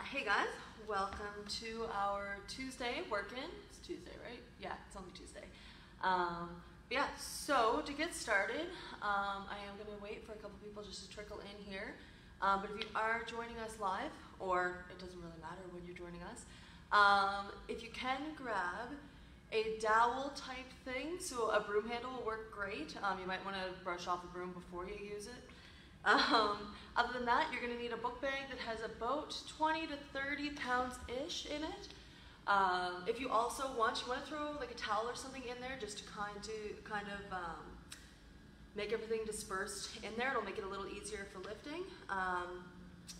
Hey guys, welcome to our Tuesday work-in. It's Tuesday, right? Yeah, it's only Tuesday. Yeah, so to get started, I am going to wait for a couple people just to trickle in here. But if you are joining us live, or it doesn't really matter when you're joining us, if you can grab a dowel type thing, so a broom handle will work great. You might want to brush off the broom before you use it. Other than that, you're going to need a book bag that has about 20 to 30 pounds-ish in it. If you also want to throw like a towel or something in there just to kind of make everything dispersed in there. It'll make it a little easier for lifting.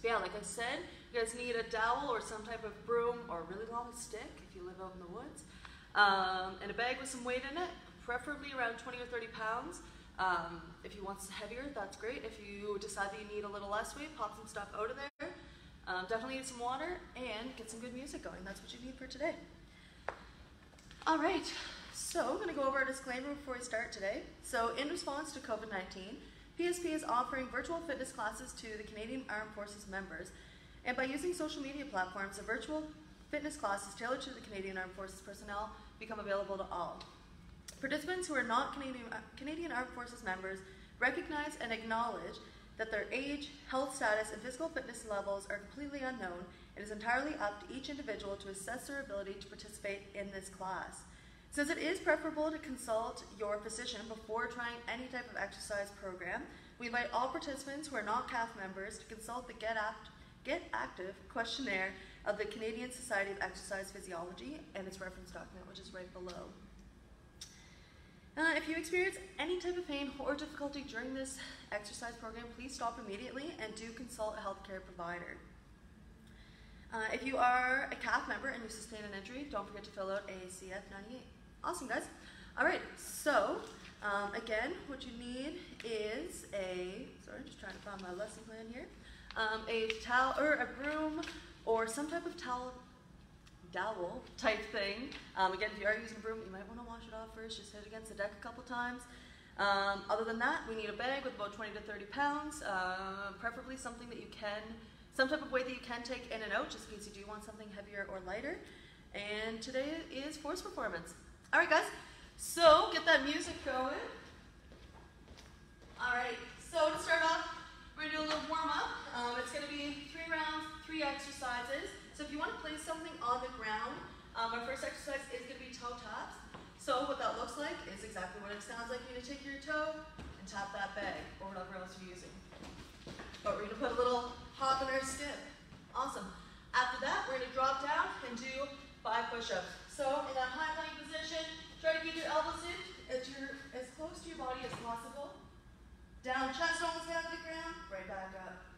Yeah, like I said, you guys need a dowel or some type of broom or a really long stick if you live out in the woods. And a bag with some weight in it, preferably around 20 or 30 pounds. If you want heavier, that's great. If you decide that you need a little less weight, pop some stuff out of there. Definitely need some water and get some good music going. That's what you need for today. All right, so I'm going to go over a disclaimer before we start today. So in response to COVID-19, PSP is offering virtual fitness classes to the Canadian Armed Forces members. And by using social media platforms, the virtual fitness classes tailored to the Canadian Armed Forces personnel become available to all. Participants who are not Canadian Armed Forces members recognize and acknowledge that their age, health status, and physical fitness levels are completely unknown. It is entirely up to each individual to assess their ability to participate in this class. Since it is preferable to consult your physician before trying any type of exercise program, we invite all participants who are not CAF members to consult the Get Active Questionnaire of the Canadian Society of Exercise Physiology and its reference document, which is right below. If you experience any type of pain or difficulty during this exercise program, please stop immediately and do consult a healthcare provider. If you are a CAF member and you sustain an injury, don't forget to fill out a CF98. Awesome, guys. All right, so again, what you need is just trying to find my lesson plan here, a towel or a broom or some type of dowel type thing. Again, if you are using a broom, you might want to wash it off first, just hit it against the deck a couple times. Other than that, we need a bag with about 20 to 30 pounds, preferably something that you can, some type of weight that you can take in and out, just in case you do want something heavier or lighter. And today is force performance. All right, guys, so get that music going. All right, so to start off, we're gonna do a little warm up. It's gonna be 3 rounds, 3 exercises. So if you want to place something on the ground, our first exercise is going to be toe taps. So what that looks like is exactly what it sounds like. You're going to take your toe and tap that bag or whatever else you're using. But we're going to put a little hop in our step. Awesome. After that, we're going to drop down and do 5 push-ups. So in that high plank position, try to keep your elbows in as close to your body as possible. Down, chest almost down to the ground, right back up.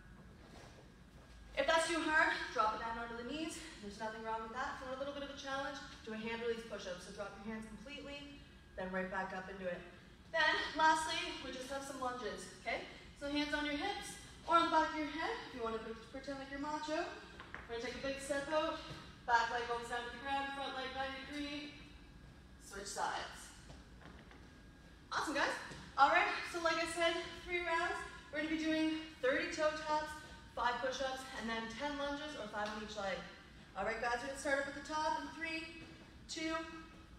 If that's too hard, drop it down onto the knees. There's nothing wrong with that. For a little bit of a challenge, do a hand release push-up. So drop your hands completely, then right back up into it. Then, lastly, we just have some lunges, okay? So hands on your hips or on the back of your head. If you want to pretend like you're macho, we're going to take a big step out. Back leg goes down to the ground, front leg 90 degree. Switch sides. Awesome, guys. All right, so like I said, 3 rounds. We're going to be doing 30 toe taps, 5 push-ups, and then 10 lunges or 5 on each leg. All right, guys, we're going to start up at the top in 3, 2,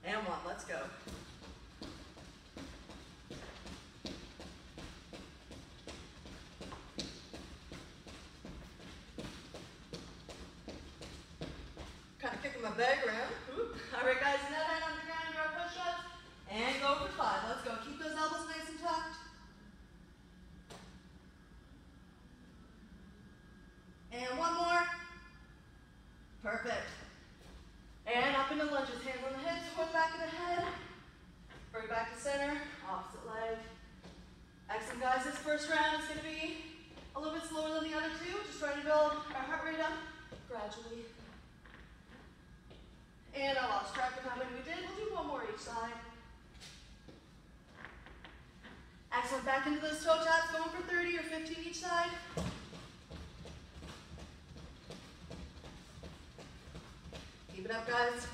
and 1. Let's go. Kind of kicking my bag around. Ooh. All right, guys, now head on the ground and do our push-ups, and go for 5. Let's go. Keep those elbows nice and tucked. And 1 more. Perfect. And up into lunges. Hands on the hips, foot back of the head. Bring back to center. Opposite leg. Excellent, guys. This first round is going to be a little bit slower than the other 2. Just trying to build our heart rate up gradually. And I lost track of how many we did. We'll do 1 more each side. Excellent. Back into those toe taps. Going for 30 or 15 each side. Keep it up, guys.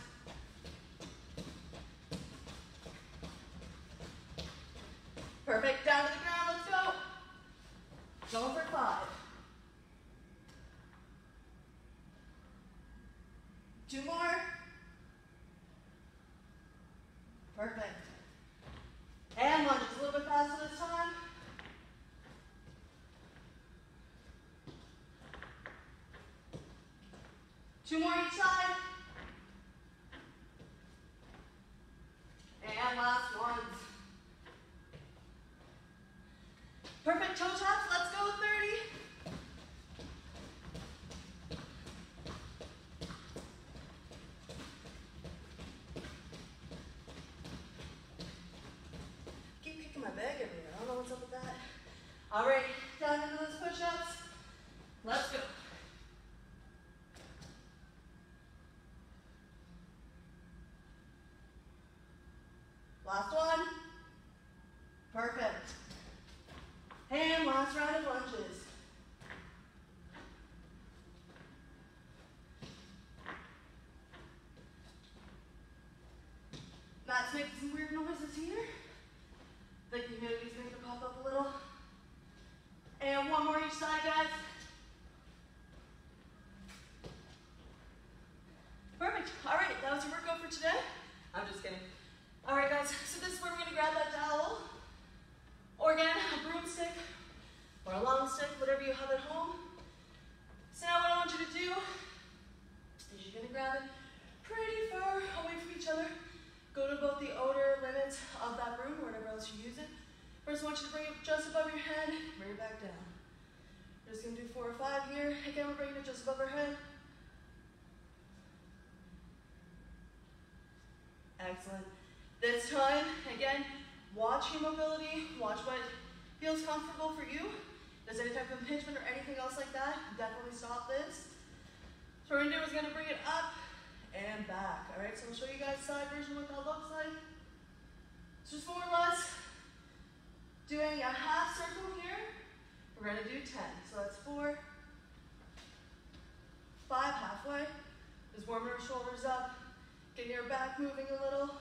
Perfect. Down to the ground. Let's go. Going for 5. 2 more. Perfect. And lunges a little bit faster this time. Two more each side. And last ones. Perfect toe taps. Let's go 30. Keep kicking my bag everywhere. I don't know what's up with that. All right, down into those push-ups. Let's go. Last one. Perfect. And last round of lunges. Matt's making some weird noises here. The humidity's making it pop up a little. And one more each side, guys. Perfect. All right, that was your workout for today. I'm just kidding. All right, guys, so this is where we're going to grab that towel, or again, a broomstick, or a long stick, whatever you have at home. So now what I want you to do is you're going to grab it pretty far away from each other. Go to about the outer limits of that broom, or whatever else you use it. First, I want you to bring it just above your head, bring it back down. We're just going to do 4 or 5 here. Again, we're bringing it just above our head. Excellent. This time, again, watch your mobility, watch what feels comfortable for you. If there's any type of impingement or anything else like that, definitely stop this. So what we're going to do is going to bring it up and back. All right, so I'll show you guys side version what that looks like. It's just more or less doing a half circle here. We're going to do 10. So that's 4, 5, halfway. Just warming our shoulders up, getting your back moving a little.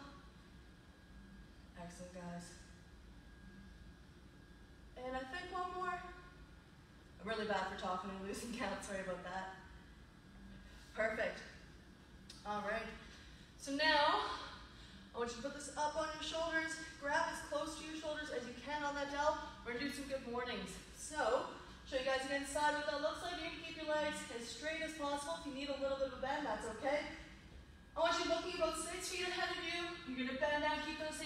Excellent, guys. And I think one more. I'm really bad for talking and losing count, sorry about that. Perfect. All right. So now, I want you to put this up on your shoulders. Grab as close to your shoulders as you can on that dowel. We're going to do some good mornings. So, show you guys again inside what that looks like. You're going to keep your legs as straight as possible. If you need a little bit of a bend, that's okay. I want you looking about 6 feet ahead of you. You're going to bend down, keep those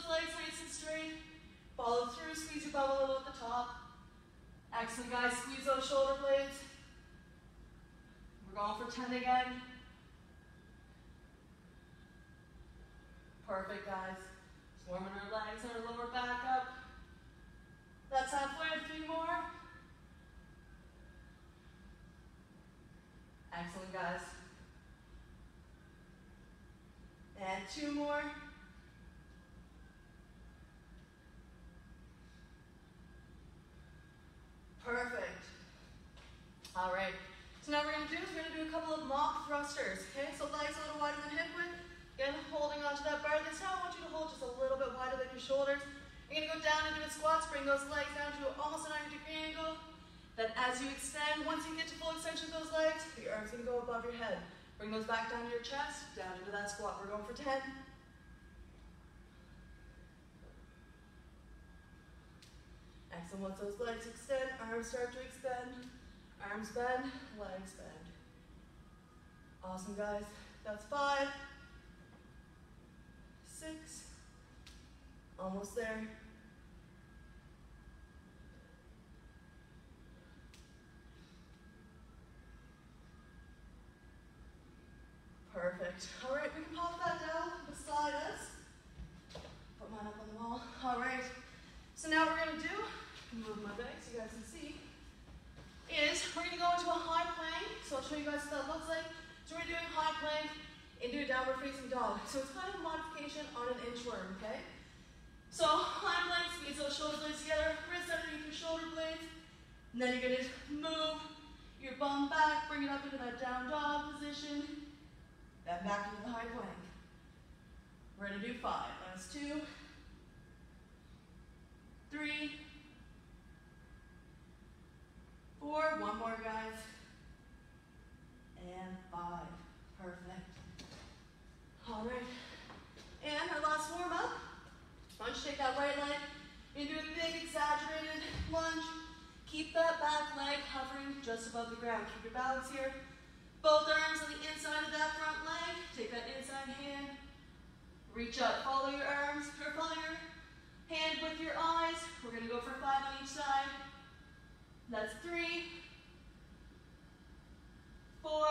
legs nice and straight. Follow through, squeeze your bum a little at the top. Excellent, guys. Squeeze those shoulder blades. We're going for 10 again. Perfect, guys. Just warming our legs and our lower back up. That's halfway, 3 more. Excellent, guys. And 2 more. Perfect. All right. So now what we're going to do is we're going to do a couple of mock thrusters. Okay, so legs a little wider than hip width. Again, holding onto that bar. This time I want you to hold just a little bit wider than your shoulders. You're going to go down into a squat, bring those legs down to almost a 90-degree angle. Then as you extend, once you get to full extension of those legs, your arms are going to go above your head. Bring those back down to your chest, down into that squat. We're going for 10. Excellent. Once those legs extend, arms start to extend. Arms bend, legs bend. Awesome, guys. That's 5, 6, almost there. Perfect. All right, we can pop that down beside us. Put mine up on the wall. All right. So now what we're going to do, move my bag so you guys can see, is we're going to go into a high plank. So I'll show you guys what that looks like. So we're doing high plank into a downward facing dog. So it's kind of a modification on an inchworm, okay? So high plank, squeeze those shoulder blades together, wrists underneath your shoulder blades. And then you're going to move your bum back, bring it up into that down dog position. Then back into the high plank. We're going to do 5. That's 2, 3, 4. One more, guys. And 5. Perfect. just above the ground. Keep your balance here. Both arms on the inside of that front leg. Take that inside hand. Reach up. Follow your arms, or follow your hand with your eyes. We're going to go for 5 on each side. That's 3, 4,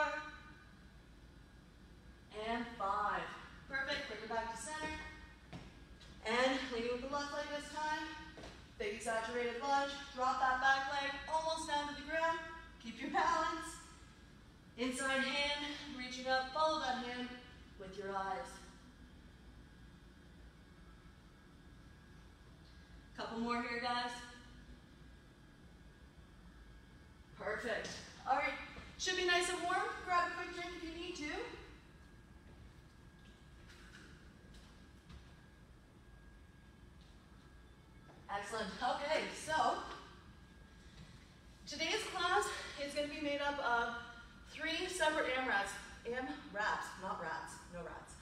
and 5. Perfect. Bring it back to center. And leading with the left leg this time. Big exaggerated lunge. Drop that back leg almost down to the ground. Keep your balance. Inside hand, reaching up. Follow that hand with your eyes. Couple more here, guys. Perfect. All right. Should be nice and warm. Grab a quick drink if you need to. Excellent. Okay, so today's class is going to be made up of 3 separate AMRAPs. AMRAPs, not rats. No rats.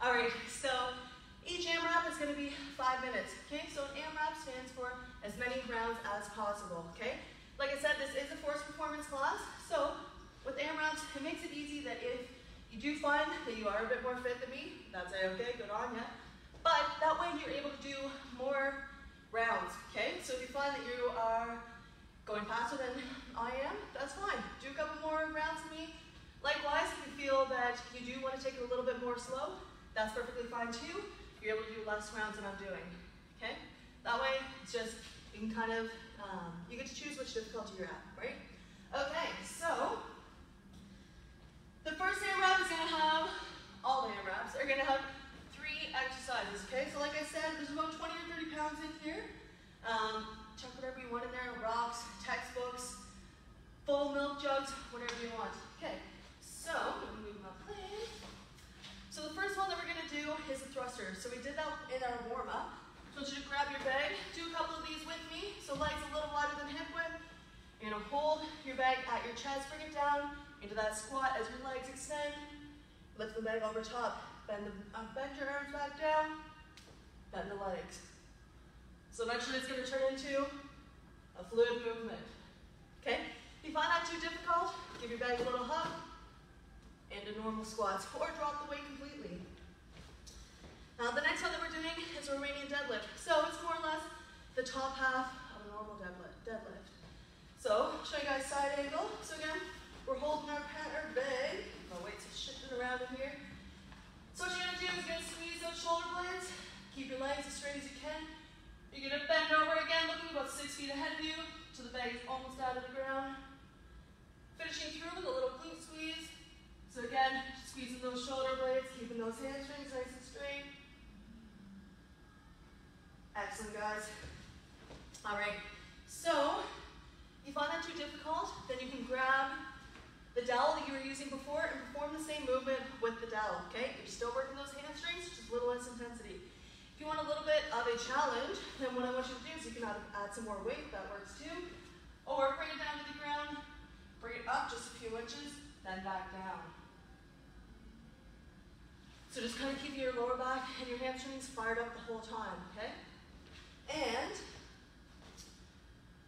All right, so each AMRAP is going to be 5 minutes. Okay, so an AMRAP stands for as many rounds as possible. Okay, like I said, this is a force performance class. So with AMRAPs, it makes it easy that if you do find that you are a bit more fit than me, that's okay, good on ya. But that way you're able to do more rounds, okay? So if you find that you are going faster than I am, that's fine. Do a couple more rounds than me. Likewise, if you feel that you do want to take it a little bit more slow, that's perfectly fine too. You're able to do less rounds than I'm doing, okay? That way, it's just, you can kind of, you get to choose which difficulty you're at, right? Okay, so, the first AMRAP is going to have, all the AMRAPs are going to have 3 exercises, okay? So like I said, there's about 20 or 30 pounds in here. Chuck whatever you want in there, rocks, textbooks, full milk jugs, whatever you want. Okay, so I'm going to move my plate. So the first one that we're going to do is the thruster. So we did that in our warm-up. So I want you to grab your bag, do a couple of these with me. So legs a little wider than hip width. You're going to hold your bag at your chest, bring it down into that squat as your legs extend. Lift the bag over top. Bend your arms back down, bend the legs. So eventually it's going to turn into a fluid movement. Okay? If you find that too difficult, give your bag a little hug into normal squats or drop the weight completely. Now the next one that we're doing is a Romanian deadlift. So it's more or less the top half of a normal deadlift. So I'll show you guys side angle. So again, we're holding our bag. My weight's shifting around in here. So what you're going to do is you're going to squeeze those shoulder blades. Keep your legs as straight as you can. You're going to bend over again, looking about 6 feet ahead of you, till the bag is almost out of the ground. Finishing through with a little glute squeeze. So again, squeezing those shoulder blades, keeping those hamstrings nice and straight. Excellent, guys. All right, so if you find that too difficult, then you can grab the dowel that you were using before and perform the same movement with the dowel, okay? You're still working those hamstrings, just a little less intensity. If you want a little bit of a challenge, then what I want you to do is you can add some more weight, that works too. Or bring it down to the ground, bring it up just a few inches, then back down. So just kind of keep your lower back and your hamstrings fired up the whole time, okay? And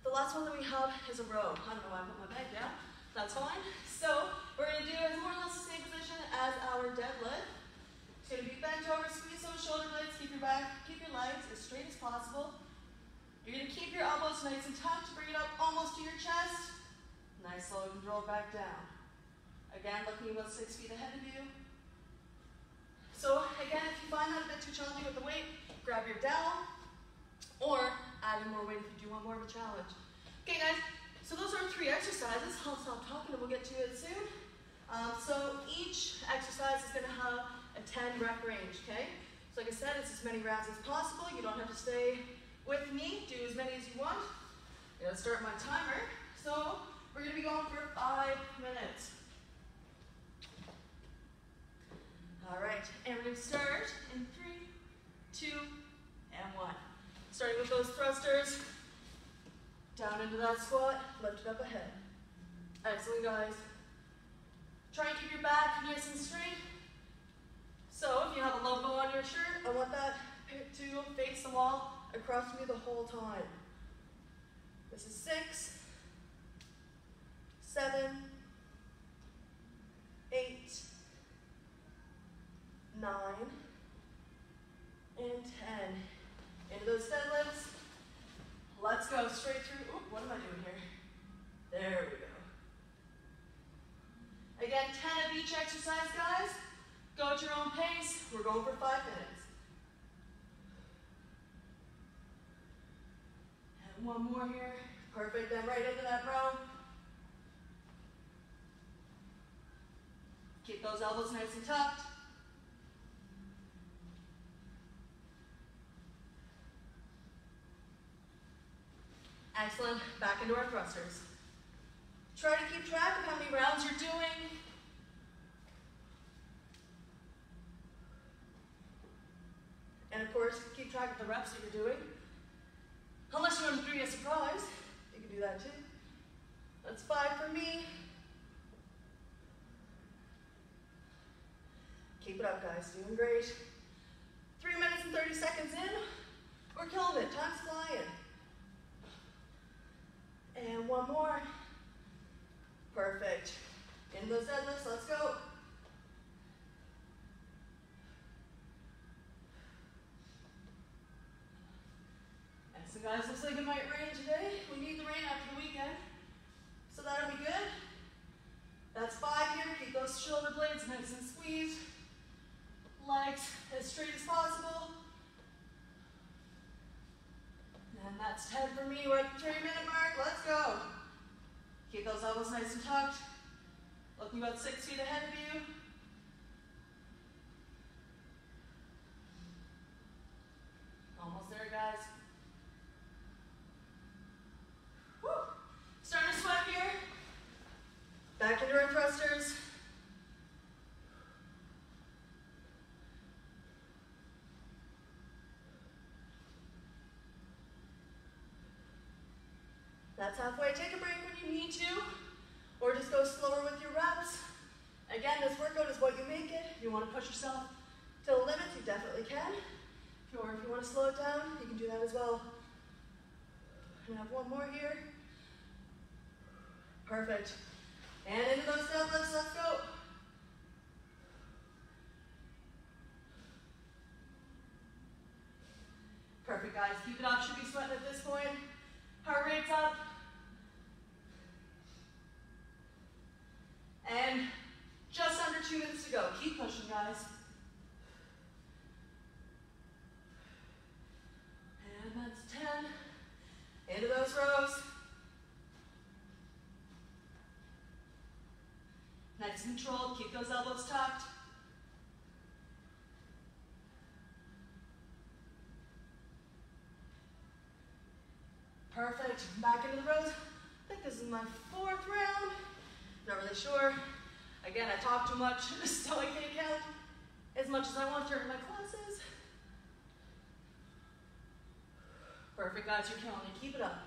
the last one that we have is a row. I don't know why I put my bag down. That's fine. So we're going to do more or less the same position as our deadlift. It's going to be bent over, squeeze those shoulder blades, keep your legs as straight as possible. You're going to keep your elbows nice and tucked, bring it up almost to your chest. Nice, slow and roll back down. Again, looking about 6 feet ahead of you. So again, if you find that a bit too challenging with the weight, grab your dowel or add in more weight if you do want more of a challenge. Okay, guys. So those are 3 exercises. I'll stop talking and we'll get to it soon. So each exercise is going to have a 10 rep range, okay? So like I said, it's as many rounds as possible. You don't have to stay with me. Do as many as you want. I'm going to start my timer. So we're going to be going for 5 minutes. All right, and we're going to start in 3, 2, and 1. Starting with those thrusters. Down into that squat, lift it up ahead. Excellent, guys. Try and keep your back nice and straight. So if you have a logo on your shirt, I want that to face the wall across me the whole time. This is 6, 7, 8, 9, and 10. Into those deadlifts. Let's go straight through. Ooh, what am I doing here? There we go. Again, 10 of each exercise, guys. Go at your own pace. We're going for 5 minutes. And one more here. Perfect, then right into that row. Keep those elbows nice and tucked. Excellent, back into our thrusters. Try to keep track of how many rounds you're doing. And of course, keep track of the reps that you're doing. Unless you want to do a surprise, you can do that too. That's 5 for me. Keep it up, guys, doing great. 3 minutes and 30 seconds in, we're killing it, time's flying. And one more. Perfect. In those deadlifts, let's go. Excellent, guys. Looks like it might rain today. We need the rain after the weekend, so that'll be good. That's 5 here. Keep those shoulder blades nice and squeezed. Legs as straight as possible. And that's 10 for me. We're at the 3-minute mark. Let's go. Keep those elbows nice and tucked. Looking about 6 feet ahead of you. Almost there, guys. Woo. Starting to sweat here. Back into our thrusters. That's halfway. Take a break when you need to, or just go slower with your reps. Again, this workout is what you make it. If you want to push yourself to the limits, you definitely can. Or if you want to slow it down, you can do that as well. And I have one more here. Perfect. And into those deadlifts, let's go. Perfect, guys. Keep it up. Should be sweating at this point. Heart rate's up. And just under 2 minutes to go. Keep pushing, guys. And that's 10. Into those rows. Nice and controlled. Keep those elbows tucked. Perfect. Back into the rows. I think this is my 4th round. Not really sure. Again, I talk too much, so I can't count as much as I want during my classes. Perfect, guys. You're killing it. Keep it up.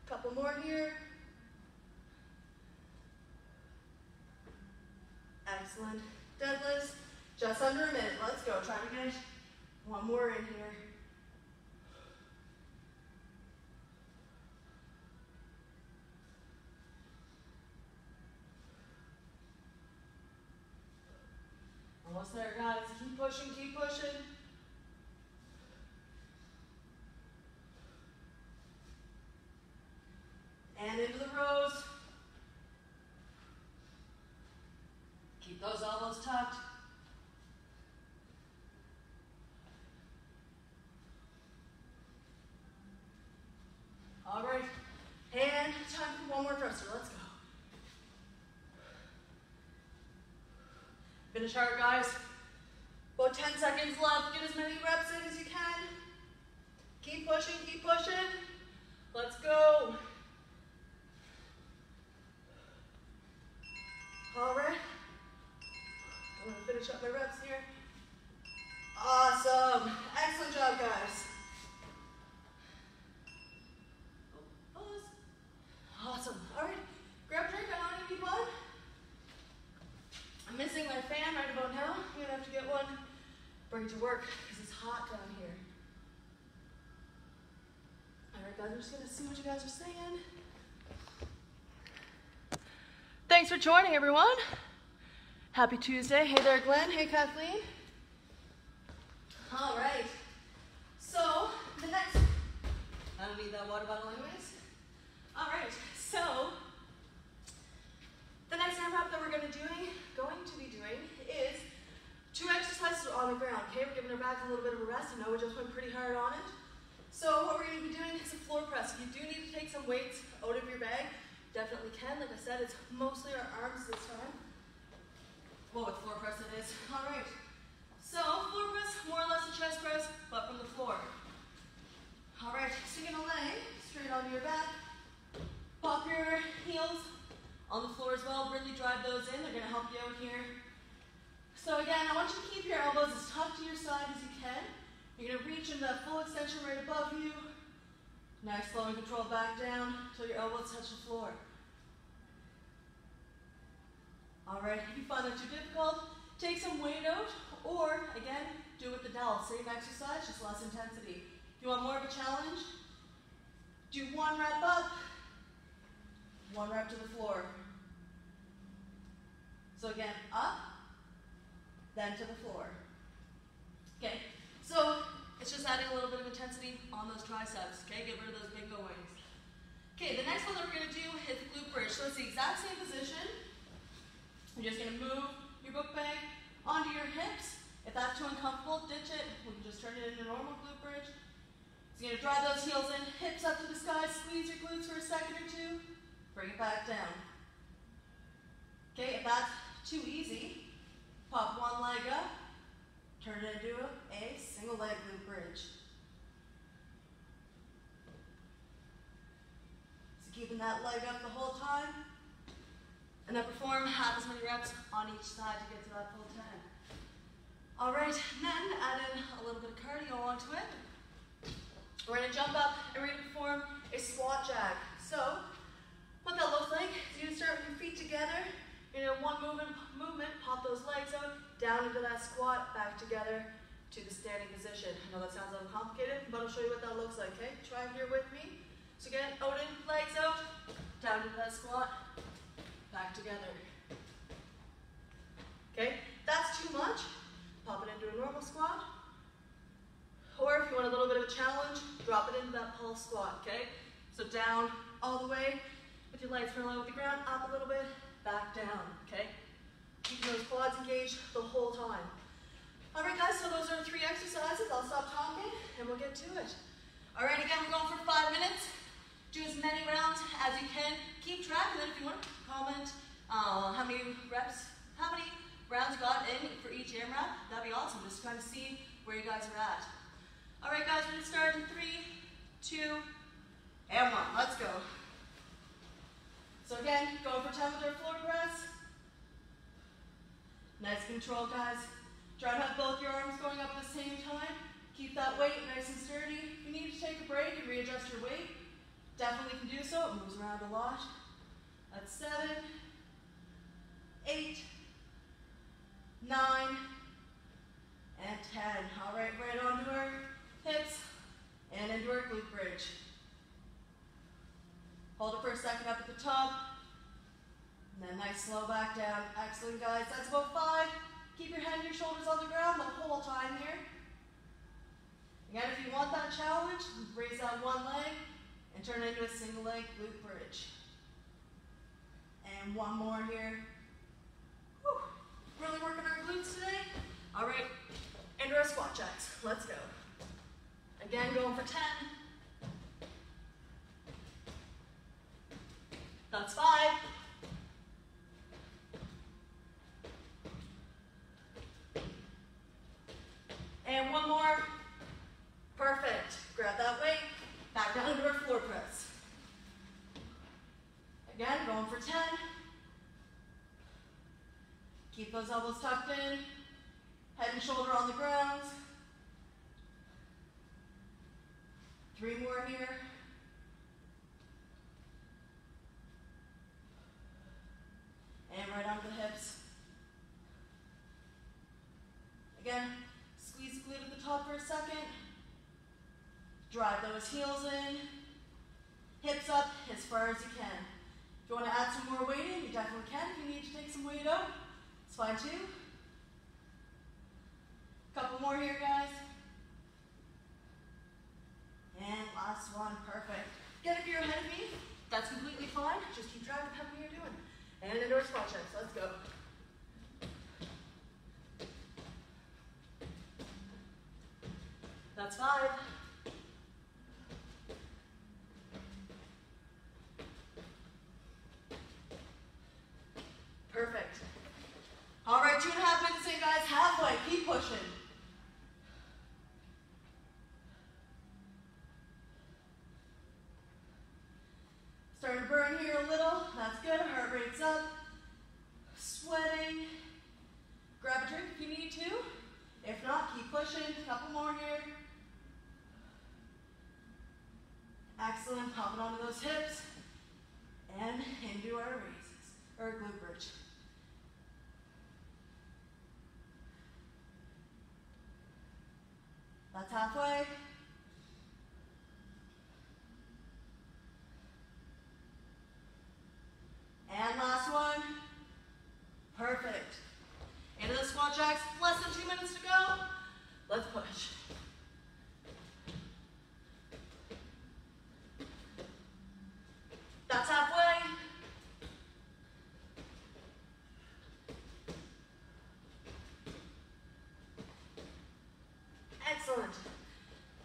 Couple more here. Excellent. Deadlifts, just under a minute. Let's go. Try to get one more in here. Almost there, guys. Keep pushing, keep pushing. And into the rows. Keep those elbows tucked. All right, and time for one more thruster. Let's go. Finish hard, guys. About 10 seconds left. Get as many reps in as you can. Keep pushing, keep pushing. Let's go. All right. I'm going to finish up my reps here. Awesome. Excellent job, guys. Awesome. All right. Grab a drink. I don't need one. I'm missing my fan right about now. I'm going to have to get one. Bring work because it's hot down here. All right, guys, I'm just gonna see what you guys are saying. Thanks for joining, everyone. Happy Tuesday. Hey there, Glenn. Hey, Kathleen. All right. So the next, I don't need that water bottle anyways. All right. So the next AMRAP that we're going to be doing is 2 exercises on the ground. Okay, we're giving our back a little bit of a rest. I know we just went pretty hard on it. So what we're going to be doing is a floor press. If you do need to take some weights out of your bag, definitely can. Like I said, it's mostly our arms this time. Well, with floor press it is. All right. So floor press, more or less a chest press, but from the floor. All right. So you're going to lay straight onto your back. Pop your heels on the floor as well. Really drive those in. They're going to help you out here. So again, I want you to keep your elbows as tucked to your side as you can. You're going to reach in the full extension right above you. Nice, slow and controlled back down until your elbows touch the floor. All right, if you find that too difficult, take some weight out, or again, do it with the dowel. Same exercise, just less intensity. If you want more of a challenge, do 1 rep up, 1 rep to the floor. So again, up, then to the floor. Okay, so it's just adding a little bit of intensity on those triceps. Okay, get rid of those bingo wings. Okay, the next one that we're going to do is the glute bridge. So it's the exact same position. You're just going to move your book bag onto your hips. If that's too uncomfortable, ditch it. We can just turn it into normal glute bridge. So you're going to drive those heels in, hips up to the sky, squeeze your glutes for a second or two, bring it back down. Okay, if that's too easy, pop 1 leg up, turn it into a single leg glute bridge. So keeping that leg up the whole time. And then perform half as many reps on each side to get to that full 10. All right, and then add in a little bit of cardio onto it. We're going to jump up and we're going to perform a squat jack. So what that looks like is you start with your feet together. You're going to one movement, pop those legs out, down into that squat, back together to the standing position. I know that sounds a little complicated, but I'll show you what that looks like, okay? Try it here with me. So again, out in, legs out, down into that squat, back together. Okay, that's too much. Pop it into a normal squat. Or if you want a little bit of a challenge, drop it into that pulse squat, okay? So down all the way with your legs parallel with the ground, up a little bit, back down, okay? Keeping those quads engaged the whole time. All right, guys, so those are 3 exercises. I'll stop talking and we'll get to it. All right, again, we're going for 5 minutes. Do as many rounds as you can. Keep track, and then if you want to comment how many rounds you got in for each AMRAP, that'd be awesome. Just trying to see where you guys are at. All right, guys, we're going to start in 3, 2, and 1. Let's go. So again, go for 10 with our floor press. Nice control, guys. Try to have both your arms going up at the same time. Keep that weight nice and sturdy. If you need to take a break and readjust your weight, definitely can do so. It moves around a lot. That's 7, 8, 9, and 10. All right, right onto our hips and into our glute bridge. Hold it for a second up at the top. And then nice slow back down. Excellent, guys. That's about 5. Keep your head and your shoulders on the ground the whole time here. Again, if you want that challenge, raise that 1 leg and turn it into a single leg glute bridge. And 1 more here. Whew. Really working our glutes today. All right, into our squat jacks. Let's go. Again, going for 10. That's 5. And 1 more. Perfect. Grab that weight. Back down into our floor press. Again, going for 10. Keep those elbows tucked in. Head and shoulder on the ground. 3 more here. And right onto the hips. Again, squeeze the glute at top for a second. Drive those heels in. Hips up as far as you can. If you want to add some more weight in, you definitely can. If you need to take some weight out, it's fine too. Couple more here, guys. And last one, perfect. Get if you're ahead of me, that's completely fine. Just keep track of how many you're doing. And indoor squat checks, let's go. That's 5. Perfect. All right, 2.5 minutes in, guys. Halfway. Keep pushing. Starting to burn here a little. That's good. Heart rate's up. Sweating. Grab a drink if you need to. If not, keep pushing. A couple more here. Excellent. Popping onto those hips. And into our raises. Or glute bridge. That's halfway. And last one. Perfect. Into the squat jacks. Less than 2 minutes to go. Let's push. That's halfway. Excellent.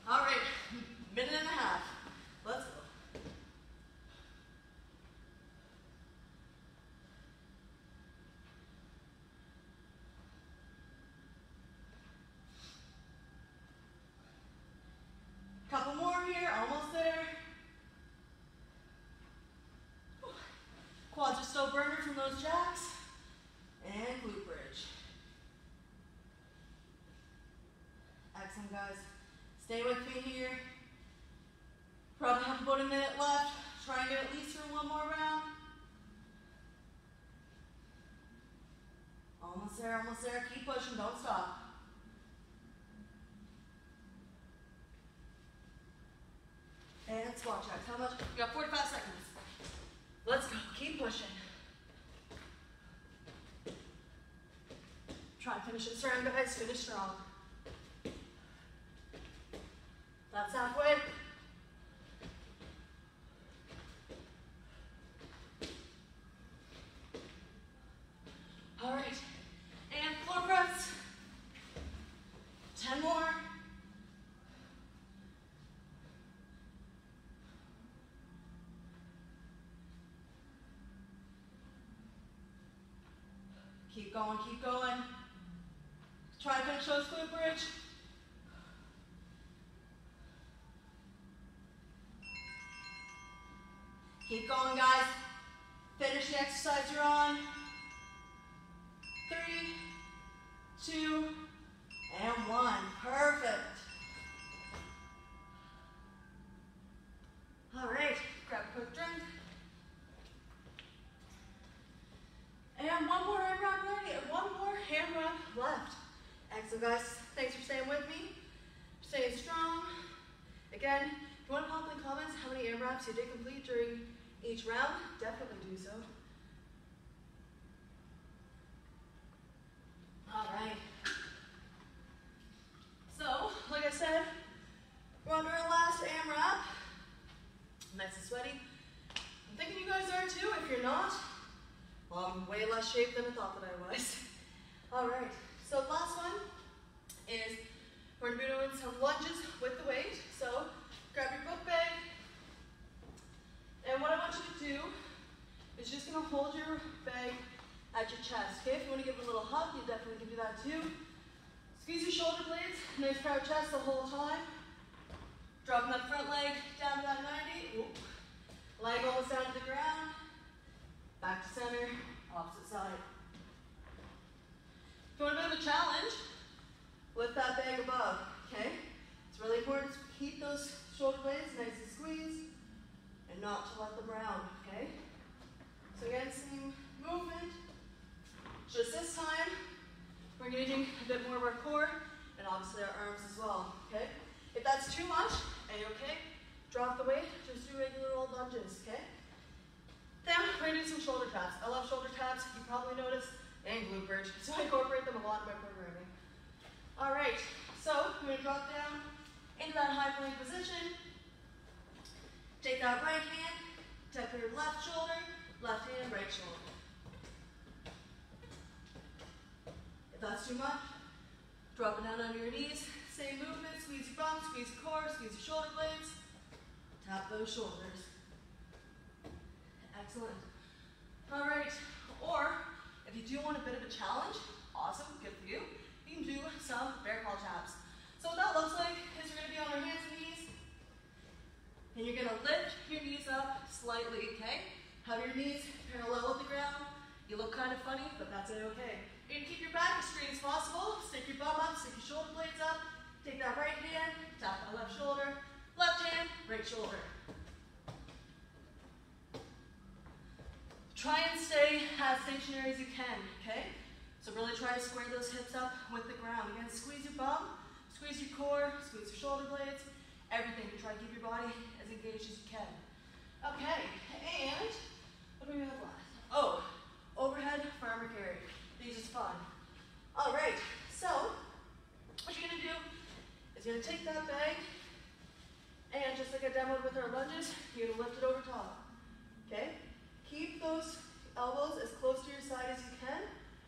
All right, minute and a half. Let's go. Couple more here, almost there. Quads are still burning from those jacks. And glute bridge. Excellent, guys. Stay with me here. Probably have about a minute left. Try and get at least through one more round. Almost there, almost there. Keep pushing, don't stop. And squat jacks. How much? You got 45 seconds. Let's go. Keep pushing. Try and finish it strong, guys. Finish strong. That's halfway. All right. And floor press. 10 more. Keep going, keep going. Try to finish those glute bridge. Keep going, guys. Finish the exercise you're on. 3, 2, and 1. Perfect. All right, grab a quick drink. And one more AMRAP left. One more AMRAP left. Excellent, guys. Thanks for staying with me. Staying strong. Again, if you want to pop in the comments how many AMRAPs you did complete during each round, definitely do so. All right. So, like I said, we're on our last AMRAP. Nice and sweaty. I'm thinking you guys are too. If you're not, well, I'm way less shape than I thought that I was. All right. So the last one is we're going to be doing some lunges with the weight. So grab your book bag. And what I want you to do is just going to hold your bag at your chest. Okay, if you want to give it a little hug, you definitely can do that too. Squeeze your shoulder blades, nice proud chest the whole time. Dropping that front leg down to that 90. Ooh. Leg almost down to the ground. Back to center, opposite side. If you want a bit of a challenge, lift that bag above, okay? It's really important to keep those shoulder blades nice and squeezed and not to let them round, okay? So again, same movement. Just this time, we're engaging a bit more of our core and obviously our arms as well. that's too much, A-okay, drop the weight, just do regular old lunges, okay? Then we're gonna do some shoulder taps. I love shoulder taps, you probably noticed, and glute bridge, so I incorporate them a lot in my programming. All right, so we're gonna drop down into that high plank position. Take that right hand, tap your left shoulder, left hand, right shoulder. If that's too much, drop it down on your knees. Same movement, squeeze your bum, squeeze your core, squeeze your shoulder blades. Tap those shoulders. Excellent. All right, or if you do want a bit of a challenge, awesome, good for you. You can do some bear claw taps. So what that looks like is you're gonna be on your hands and knees, and you're gonna lift your knees up slightly, okay? Have your knees parallel with the ground. You look kind of funny, but that's okay. You're gonna keep your back as straight as possible. Stick your bum up, stick your shoulder blades up. Take that right hand, tap that left shoulder, left hand, right shoulder. Try and stay as stationary as you can, okay? So really try to square those hips up with the ground. Again, squeeze your bum, squeeze your core, squeeze your shoulder blades, everything. Try to keep your body as engaged as you can. Okay, and what do we have left? Oh, overhead farmer carry. These is fun. All right, so what you're gonna do is you're gonna take that bag and just like I demoed with our lunges, you're gonna lift it over top, okay? Keep those elbows as close to your side as you can.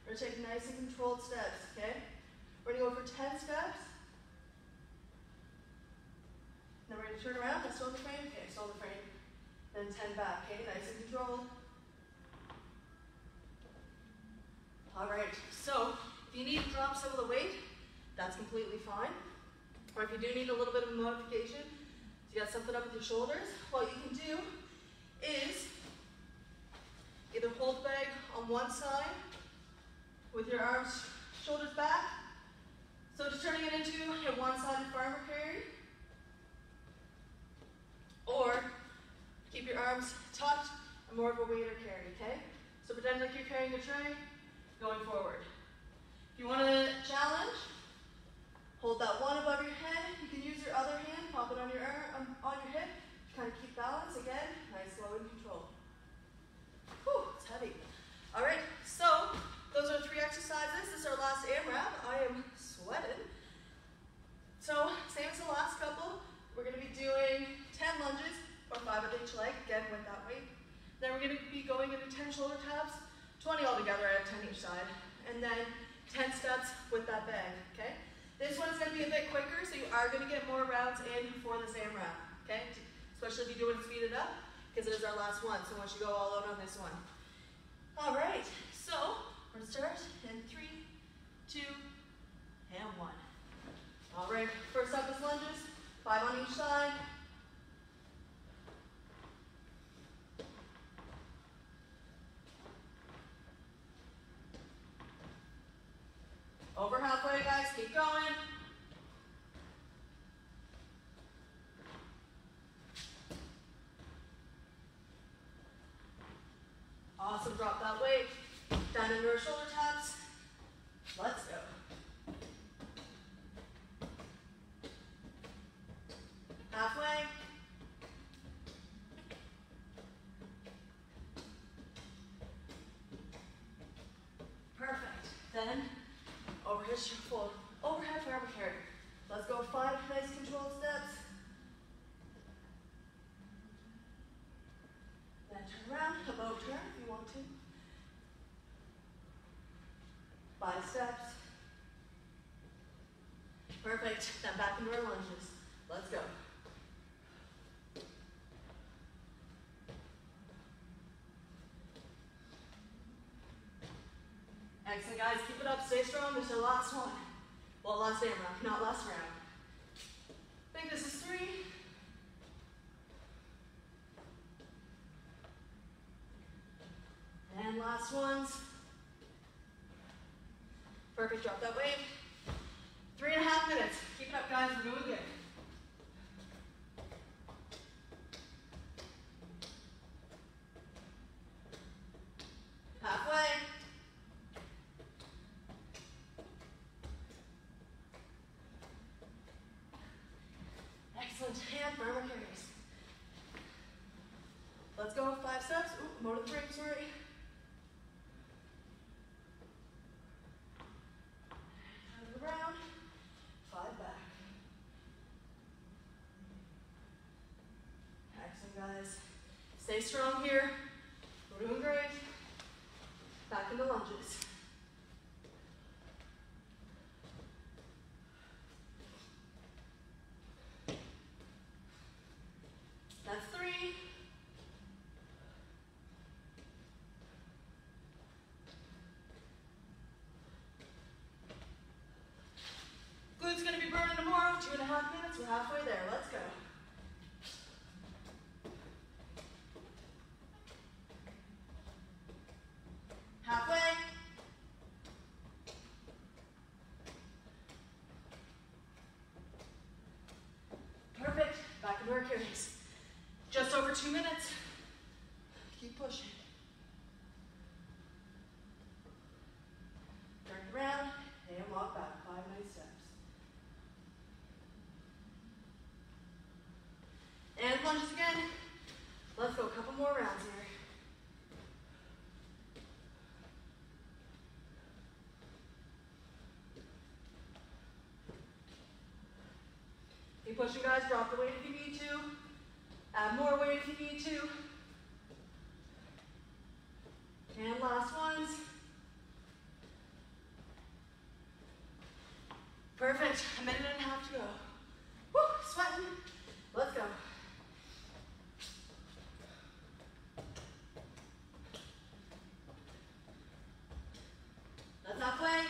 We're gonna take nice and controlled steps, okay? We're gonna go for 10 steps. Then we're gonna turn around, that's still in the frame, okay, still in the frame. Then 10 back, okay, nice and controlled. All right, so if you need to drop some of the weight, that's completely fine. Or if you do need a little bit of a modification, so you got something up with your shoulders, what you can do is either hold the bag on one side with your arms, shoulders back. So just turning it into a one-sided farmer carry. Or keep your arms tucked and more of a waiter carry, okay? So pretend like you're carrying a tray going forward. If you want to challenge, hold that one above your head. You can use your other hand, pop it on your arm, on your hip, to kind of keep balance. Again, nice, slow, and controlled. Whew, it's heavy. All right, so those are 3 exercises. This is our last AMRAP. I am sweating. So same as the last couple, we're going to be doing 10 lunges, or 5 of each leg, again with that weight. Then we're going to be going into 10 shoulder taps, 20 altogether at 10 each side, and then 10 steps with that bag, okay? This one's gonna be a bit quicker, so you are gonna get more rounds in for this AMRAP, okay? Especially if you do it speed it up, because it is our last one, so once you go all out on this one. All right, so we're gonna start in 3, 2, and 1. All right, first up is lunges, 5 on each side. Over halfway, guys, keep going. Awesome, drop that weight. Down into our shoulder taps. Let's go. Halfway. Perfect. Then overhead farmer carry. Let's go 5 nice controlled steps. Then turn around, above turn if you want to. 5 steps. Perfect. Then back into our lunges. Let's go. Excellent, guys. Keep it up. Stay strong. This is our last one. Well, last AMRAP, not last round. I think this is 3. And last ones. Perfect. Drop that weight. 3.5 minutes. Keep it up, guys. We're doing good. Halfway. Excellent. And farmer carries. Let's go 5 steps. Ooh, motor the brake, sorry. Turn around. 5 back. Excellent, guys. Stay strong here. We're doing great. Back into lunges. That's 3. Glute's going to be burning tomorrow. 2.5 minutes. We're halfway there. Let's go. Halfway. Perfect. Back into our carries. Just over 2 minutes. Keep pushing. Turn around and walk back. 5 nice steps. And lunges again. Let's go. A couple more rounds here. Keep pushing, guys. Drop the weight if you need to. Add more weight if you need to. And last ones. Perfect. 1.5 minutes to go. Woo, sweating. Let's go. Let's not play.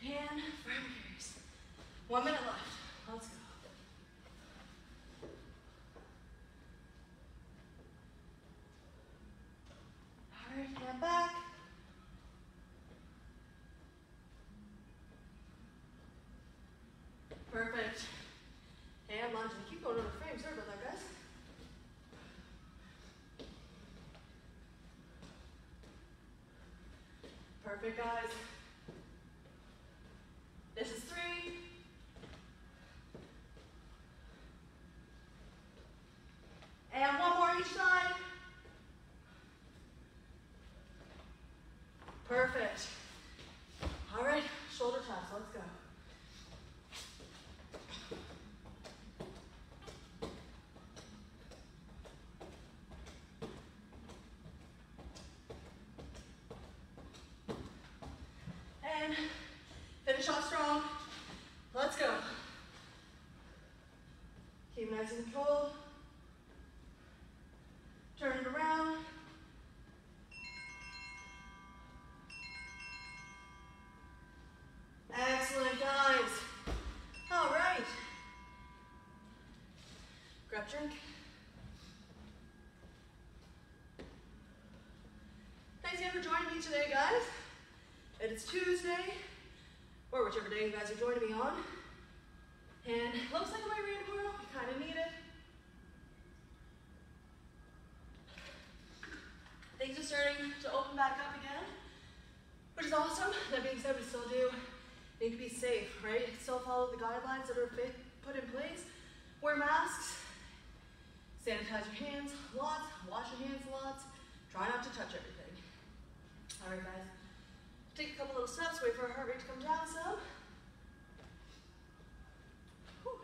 And farmer carries. 1 minute left. Let's go. All right, hand back. Perfect. And lunge. We keep going over the frame. Sorry about that, guys. Perfect, guys. This is 3. And 1 more each side. Perfect. All right, shoulder taps, let's go. And finish off strong. Let's go. Keep nice and controlled. Turn it around. Excellent, guys. All right. Grab drink. Thanks again for joining me today, guys. It is Tuesday, or whichever day you guys are joining me on. And it looks like my rain tomorrow. I kind of need it. Things are starting to open back up again, which is awesome. That being said, we still do need to be safe, right? Still follow the guidelines that are put in place. Wear masks, sanitize your hands lots, wash your hands lots, try not to touch everything. All right, guys. Take a couple little steps, wait for our heart rate to come down some. Whew.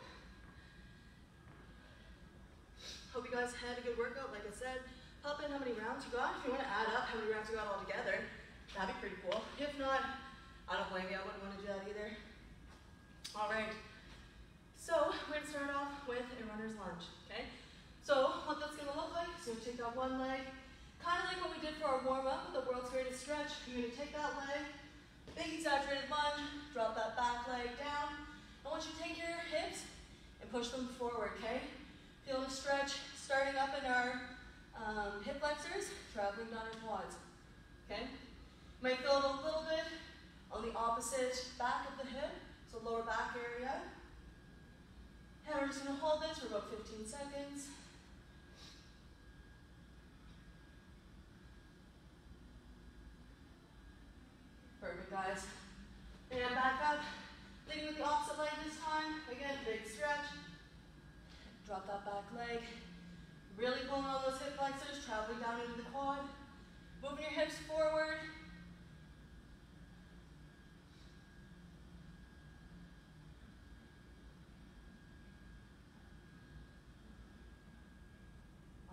Hope you guys had a good workout. Like I said, pop in how many rounds you got. If you want to add up how many rounds you got all together, that'd be pretty cool. If not, I don't blame you. I wouldn't want to do that either. All right. So we're going to start off with a runner's lunge, okay? So what that's going to look like is you're going to take that one leg, kind of like what we did for our warm-up with the world's greatest stretch. You're going to take that leg, big exaggerated lunge, drop that back leg down. I want you to take your hips and push them forward, okay? Feel the stretch starting up in our hip flexors, traveling down our quads, okay? You might feel it a little bit on the opposite back of the hip, so lower back area. And we're just going to hold this for about 15 seconds. Perfect, guys. back up. Leading with the opposite leg this time. Again, big stretch. Drop that back leg. Really pulling all those hip flexors, traveling down into the quad. Moving your hips forward.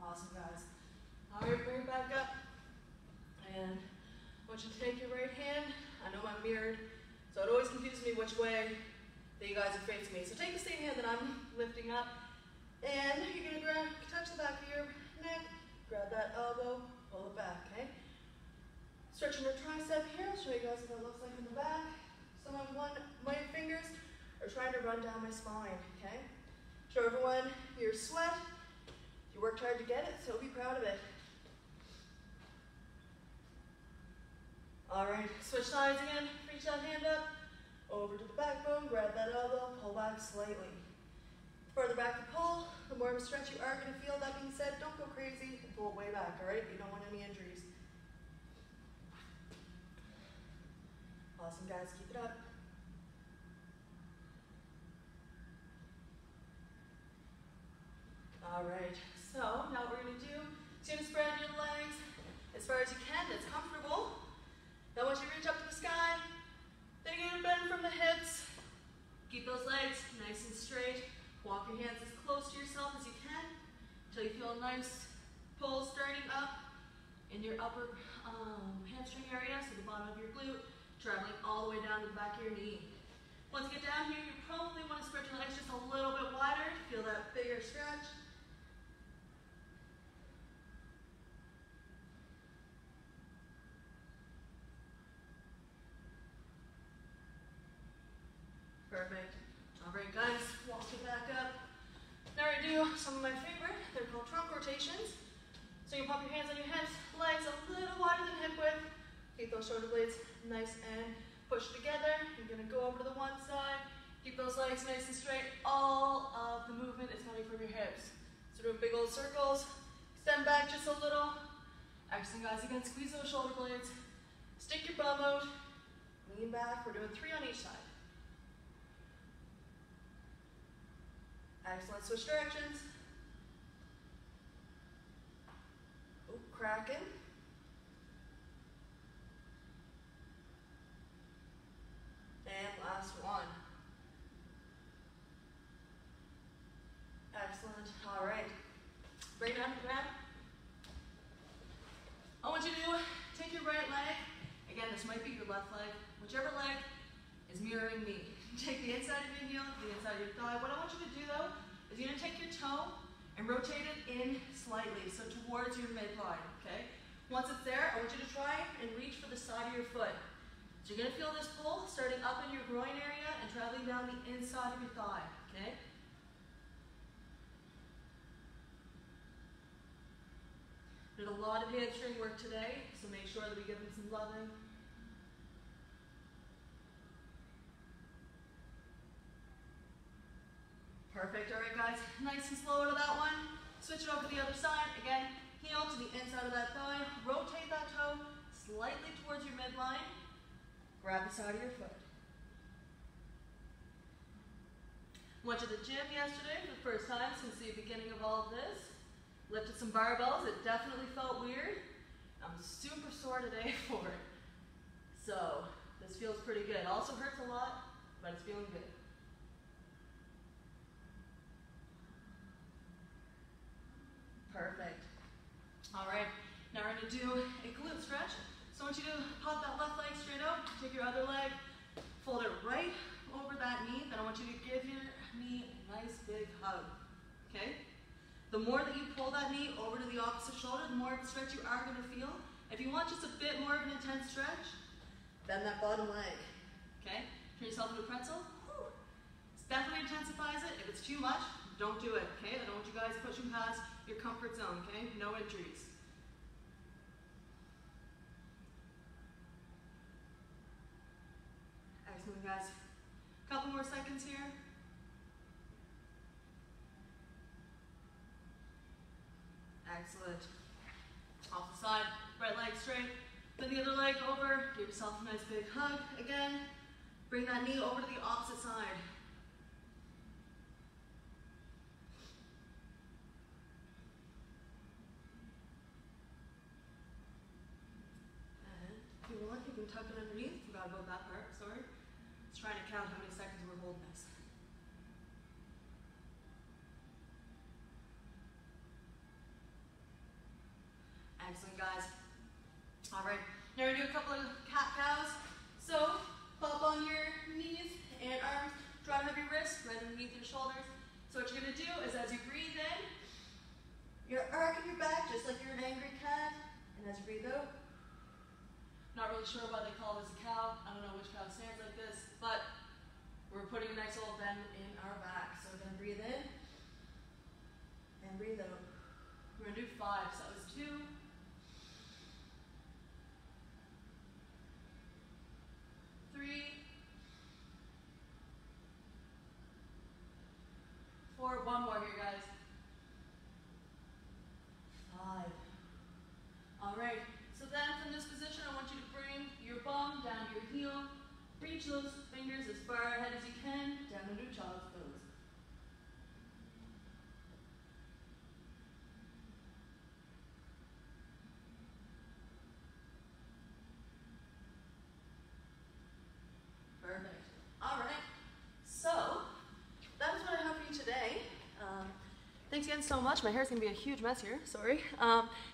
Awesome, guys. All right, bring it back up. And I want you to take your right hand. I know I'm mirrored, so it always confuses me which way that you guys are facing me. So take the same hand that I'm lifting up, and you're gonna touch the back of your neck, grab that elbow, pull it back, okay? Stretching your tricep here. I'll show you guys what that looks like in the back. Some of my fingers are trying to run down my spine, okay? Show everyone your sweat. You worked hard to get it, so be proud of it. All right, switch sides again. Reach that hand up, over to the backbone, grab that elbow, pull back slightly. The further back you pull, the more of a stretch you are going to feel. That being said, don't go crazy and pull it way back, all right? You don't want any injuries. Awesome, guys, keep it up. All right, so now what we're going to do is you're going to spread your legs as far as you can. That's comfortable. Then once you reach up to the sky, then you're going to bend from the hips. Keep those legs nice and straight. Walk your hands as close to yourself as you can until you feel a nice pull starting up in your upper hamstring area, so the bottom of your glute, traveling all the way down to the back of your knee. Once you get down here, you probably want to spread your legs just a little bit wider to feel that bigger stretch. Perfect. All right, guys, walk it back up. Now we're going to do some of my favorite. They're called trunk rotations. So you pop your hands on your hips, legs a little wider than hip width. Keep those shoulder blades nice and pushed together. You're going to go over to the one side. Keep those legs nice and straight. All of the movement is coming from your hips. So doing big old circles. Extend back just a little. Excellent, guys. Again, squeeze those shoulder blades. Stick your bum out. Lean back. We're doing 3 on each side. Excellent. Switch directions. Oh, cracking. And last one. Excellent. All right. Bring it down to the ground. I want you to take your right leg. Again, this might be your left leg. Whichever leg is mirroring me. Take the inside of your heel, the inside of your thigh. What I want you to do though, is you're gonna take your toe and rotate it in slightly, so towards your midline, okay? Once it's there, I want you to try and reach for the side of your foot. So you're gonna feel this pull starting up in your groin area and traveling down the inside of your thigh, okay? There's a lot of hamstring work today, so make sure that we give them some loving. Perfect. All right, guys. Nice and slow to that one. Switch it over to the other side. Again, heel to the inside of that thigh. Rotate that toe slightly towards your midline. Grab the side of your foot. Went to the gym yesterday for the first time since the beginning of all of this. Lifted some barbells. It definitely felt weird. I'm super sore today for it. So this feels pretty good. Also hurts a lot, but it's feeling good. Perfect. All right, now we're going to do a glute stretch. So I want you to pop that left leg straight out, take your other leg, fold it right over that knee. Then I want you to give your knee a nice big hug, okay? The more that you pull that knee over to the opposite shoulder, the more of a stretch you are going to feel. If you want just a bit more of an intense stretch, bend that bottom leg, okay? Turn yourself into a pretzel. Whew. This definitely intensifies it. If it's too much, don't do it, okay? I don't want you guys pushing past your comfort zone, okay? No injuries. Excellent, guys. Couple more seconds here. Excellent. Off the side, right leg straight, then the other leg over. Give yourself a nice big hug. Again, Bring that knee over to the opposite side. And if you want, you can tuck it underneath. Forgot about that part, sorry. Just trying to count how many seconds we're holding this. Excellent, guys. All right, now we're gonna do a couple of cat-cows. So, pop on your knees and arms, draw to have your wrists right underneath your shoulders. So what you're gonna do is as you breathe in, you're arcing your back just like you're an angry cat. And as you breathe out, not really sure why they call this a cow. I don't know which cow stands like this, but we're putting a nice little bend in our back. So we're gonna breathe in and breathe out. We're gonna do 5, so that was 2. 3, 4, one more here, guys. 5. All right, so then from this position, I want you to bring your bum down to your heel. Reach those fingers as far ahead as you can, down into child's pose. Perfect. All right. So that is what I have for you today. Thanks again so much. My hair's gonna be a huge mess here. Sorry.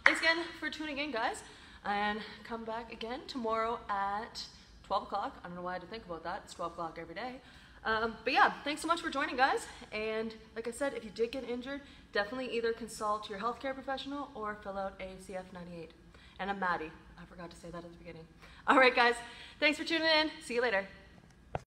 Thanks again for tuning in, guys, and come back again tomorrow at 12 o'clock. I don't know why I had to think about that. It's 12 o'clock every day. But yeah, thanks so much for joining, guys. And like I said, if you did get injured, definitely either consult your healthcare professional or fill out a CF98. And I'm Maddie. I forgot to say that at the beginning. All right, guys. Thanks for tuning in. See you later.